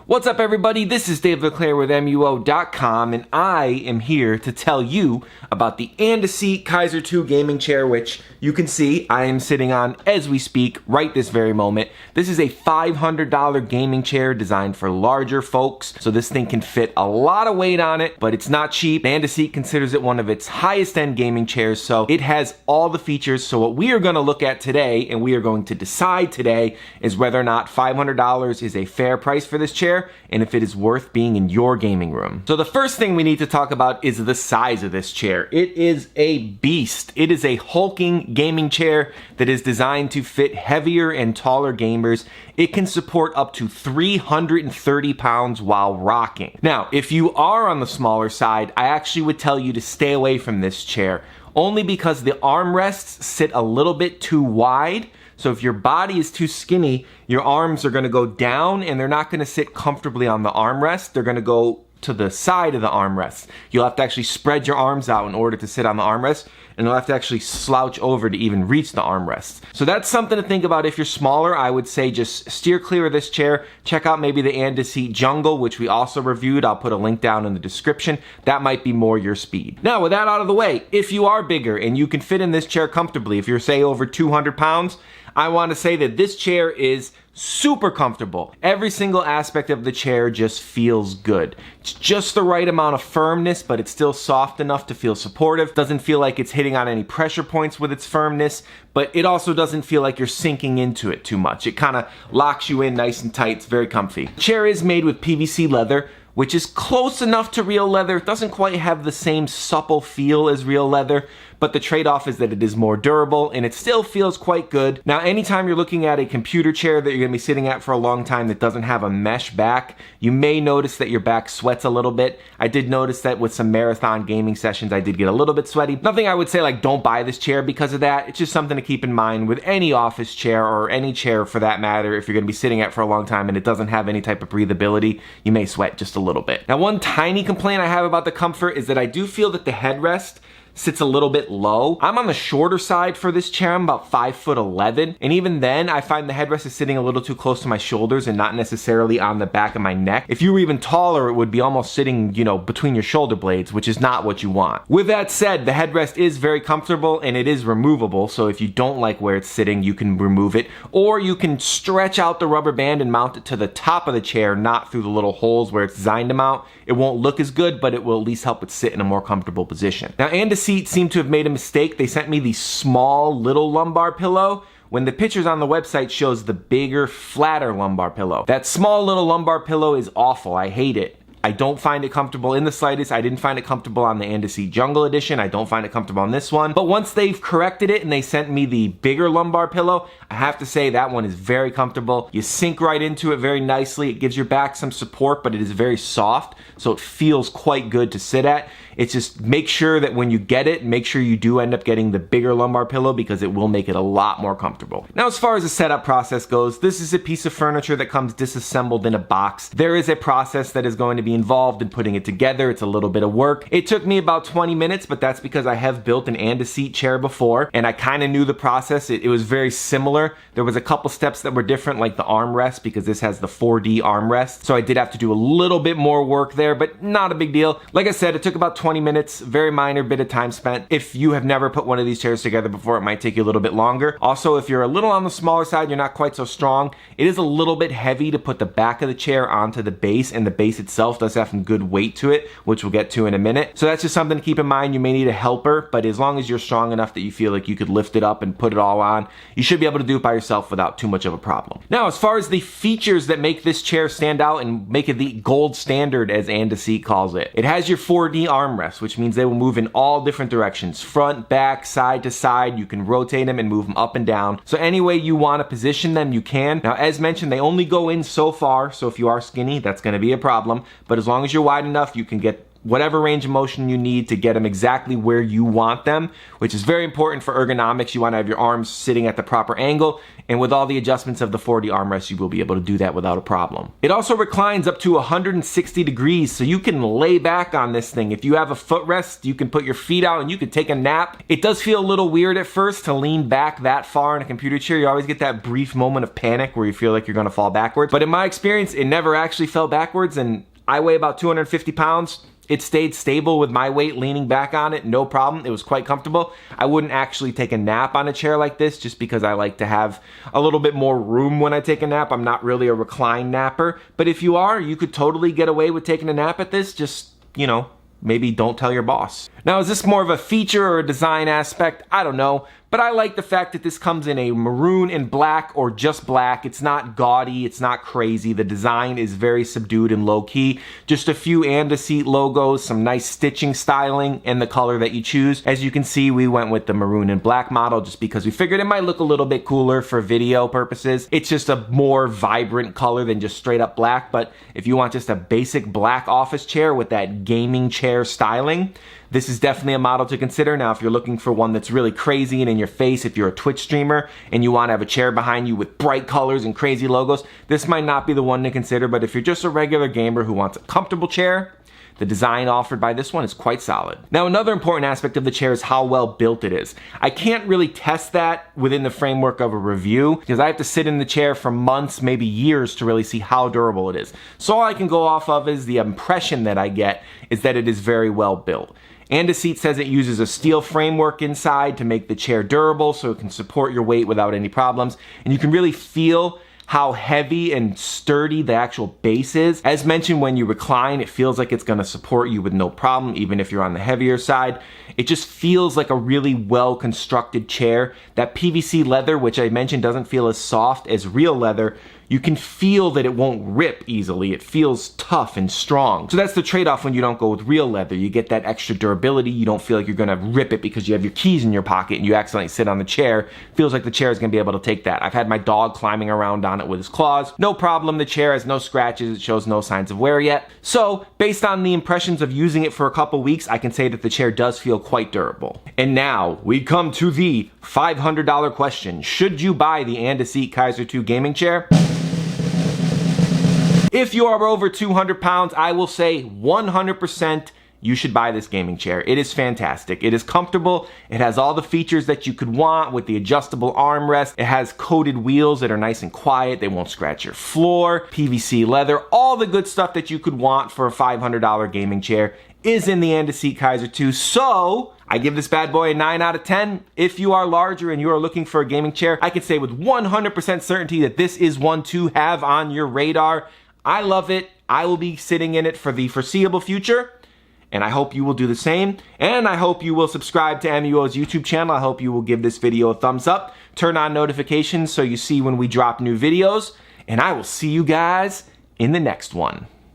What's up, everybody? This is Dave LeClaire with MUO.com, and I am here to tell you about the Andaseat Kaiser 2 gaming chair, which you can see I am sitting on as we speak right this very moment. This is a $500 gaming chair designed for larger folks, so this thing can fit a lot of weight on it, but it's not cheap. Andaseat considers it one of its highest end gaming chairs, so it has all the features. So what we are going to look at today, and we are going to decide today, is whether or not $500 is a fair price for this chair, and if it is worth being in your gaming room. So the first thing we need to talk about is the size of this chair. It is a beast. It is a hulking gaming chair that is designed to fit heavier and taller gamers. It can support up to 330 pounds while rocking. Now, if you are on the smaller side, I actually would tell you to stay away from this chair, only because the armrests sit a little bit too wide. So if your body is too skinny, your arms are gonna go down and they're not gonna sit comfortably on the armrest. They're gonna go to the side of the armrest. You'll have to actually spread your arms out in order to sit on the armrest, and you'll have to actually slouch over to even reach the armrest. So that's something to think about. If you're smaller, I would say just steer clear of this chair. Check out maybe the Andaseat Jungle, which we also reviewed. I'll put a link down in the description. That might be more your speed. Now, with that out of the way, if you are bigger and you can fit in this chair comfortably, if you're say over 200 pounds, I want to say that this chair is super comfortable. Every single aspect of the chair just feels good. It's just the right amount of firmness, but it's still soft enough to feel supportive. Doesn't feel like it's hitting on any pressure points with its firmness, but it also doesn't feel like you're sinking into it too much. It kind of locks you in nice and tight. It's very comfy. The chair is made with PVC leather, which is close enough to real leather. It doesn't quite have the same supple feel as real leather, but the trade-off is that it is more durable and it still feels quite good. Now, anytime you're looking at a computer chair that you're gonna be sitting at for a long time that doesn't have a mesh back, you may notice that your back sweats a little bit. I did notice that with some marathon gaming sessions, I did get a little bit sweaty. Nothing I would say like don't buy this chair because of that. It's just something to keep in mind with any office chair or any chair for that matter. If you're gonna be sitting at for a long time and it doesn't have any type of breathability, you may sweat just a little bit. Now, one tiny complaint I have about the comfort is that I do feel that the headrest sits a little bit low. I'm on the shorter side for this chair. I'm about 5'11", and even then I find the headrest is sitting a little too close to my shoulders and not necessarily on the back of my neck. If you were even taller, it would be almost sitting, you know, between your shoulder blades, which is not what you want. With that said, the headrest is very comfortable and it is removable, so if you don't like where it's sitting, you can remove it, or you can stretch out the rubber band and mount it to the top of the chair, not through the little holes where it's designed to mount. It won't look as good, but it will at least help it sit in a more comfortable position. Now, Andaseat seemed to have made a mistake. They sent me the small little lumbar pillow when the pictures on the website shows the bigger, flatter lumbar pillow. That small little lumbar pillow is awful. I hate it. I don't find it comfortable in the slightest. I didn't find it comfortable on the Andaseat Jungle Edition. I don't find it comfortable on this one. But once they've corrected it and they sent me the bigger lumbar pillow, I have to say that one is very comfortable. You sink right into it very nicely. It gives your back some support, but it is very soft, so it feels quite good to sit at. It's just make sure that when you get it, make sure you do end up getting the bigger lumbar pillow because it will make it a lot more comfortable. Now, as far as the setup process goes, this is a piece of furniture that comes disassembled in a box. There is a process that is going to be involved in putting it together. It's a little bit of work. It took me about 20 minutes, but that's because I have built an Andaseat chair before and I kind of knew the process. It was very similar. There was a couple steps that were different, like the armrest, because this has the 4D armrest. So I did have to do a little bit more work there, but not a big deal. Like I said, it took about 20 minutes, very minor bit of time spent. If you have never put one of these chairs together before, it might take you a little bit longer. Also, if you're a little on the smaller side, you're not quite so strong, it is a little bit heavy to put the back of the chair onto the base, and the base itself does have some good weight to it, which we'll get to in a minute. So that's just something to keep in mind. You may need a helper, but as long as you're strong enough that you feel like you could lift it up and put it all on, you should be able to do it by yourself without too much of a problem. Now, as far as the features that make this chair stand out and make it the gold standard, as Andaseat calls it, it has your 4D armrest, which means they will move in all different directions, front, back, side to side. You can rotate them and move them up and down. So any way you want to position them, you can. Now, as mentioned, they only go in so far, so if you are skinny, that's going to be a problem, but as long as you're wide enough, you can get whatever range of motion you need to get them exactly where you want them, which is very important for ergonomics. You want to have your arms sitting at the proper angle, and with all the adjustments of the 4D armrest, you will be able to do that without a problem. It also reclines up to 160 degrees, so you can lay back on this thing. If you have a footrest, you can put your feet out and you can take a nap. It does feel a little weird at first to lean back that far in a computer chair. You always get that brief moment of panic where you feel like you're gonna fall backwards. But in my experience, it never actually fell backwards, and I weigh about 250 pounds. It stayed stable with my weight leaning back on it, no problem. It was quite comfortable. I wouldn't actually take a nap on a chair like this just because I like to have a little bit more room when I take a nap. I'm not really a recline napper, but if you are, you could totally get away with taking a nap at this. Just, you know, maybe don't tell your boss. Now, is this more of a feature or a design aspect? I don't know, but I like the fact that this comes in a maroon and black or just black. It's not gaudy, it's not crazy. The design is very subdued and low-key. Just a few Andaseat logos, some nice stitching styling, and the color that you choose. As you can see, we went with the maroon and black model just because we figured it might look a little bit cooler for video purposes. It's just a more vibrant color than just straight up black, but if you want just a basic black office chair with that gaming chair styling, this is definitely a model to consider. Now, if you're looking for one that's really crazy and in your face, if you're a Twitch streamer and you want to have a chair behind you with bright colors and crazy logos, this might not be the one to consider. But if you're just a regular gamer who wants a comfortable chair, the design offered by this one is quite solid. Now, another important aspect of the chair is how well built it is. I can't really test that within the framework of a review because I have to sit in the chair for months, maybe years, to really see how durable it is. So all I can go off of is the impression that I get is that it is very well built. Andaseat says it uses a steel framework inside to make the chair durable so it can support your weight without any problems. And you can really feel how heavy and sturdy the actual base is. As mentioned, when you recline, it feels like it's gonna support you with no problem, even if you're on the heavier side. It just feels like a really well-constructed chair. That PVC leather, which I mentioned doesn't feel as soft as real leather, you can feel that it won't rip easily. It feels tough and strong. So that's the trade-off when you don't go with real leather. You get that extra durability. You don't feel like you're gonna rip it because you have your keys in your pocket and you accidentally sit on the chair. Feels like the chair is gonna be able to take that. I've had my dog climbing around on it with his claws. No problem, the chair has no scratches. It shows no signs of wear yet. So based on the impressions of using it for a couple weeks, I can say that the chair does feel quite durable. And now we come to the $500 question. Should you buy the Andaseat Kaiser 2 gaming chair? If you are over 200 pounds, I will say 100% you should buy this gaming chair. It is fantastic. It is comfortable. It has all the features that you could want with the adjustable armrest. It has coated wheels that are nice and quiet. They won't scratch your floor. PVC leather. All the good stuff that you could want for a $500 gaming chair is in the Andaseat Kaiser 2. So I give this bad boy a 9 out of 10. If you are larger and you are looking for a gaming chair, I can say with 100% certainty that this is one to have on your radar. I love it. I will be sitting in it for the foreseeable future, and I hope you will do the same. And I hope you will subscribe to MUO's YouTube channel. I hope you will give this video a thumbs up, turn on notifications so you see when we drop new videos, and I will see you guys in the next one.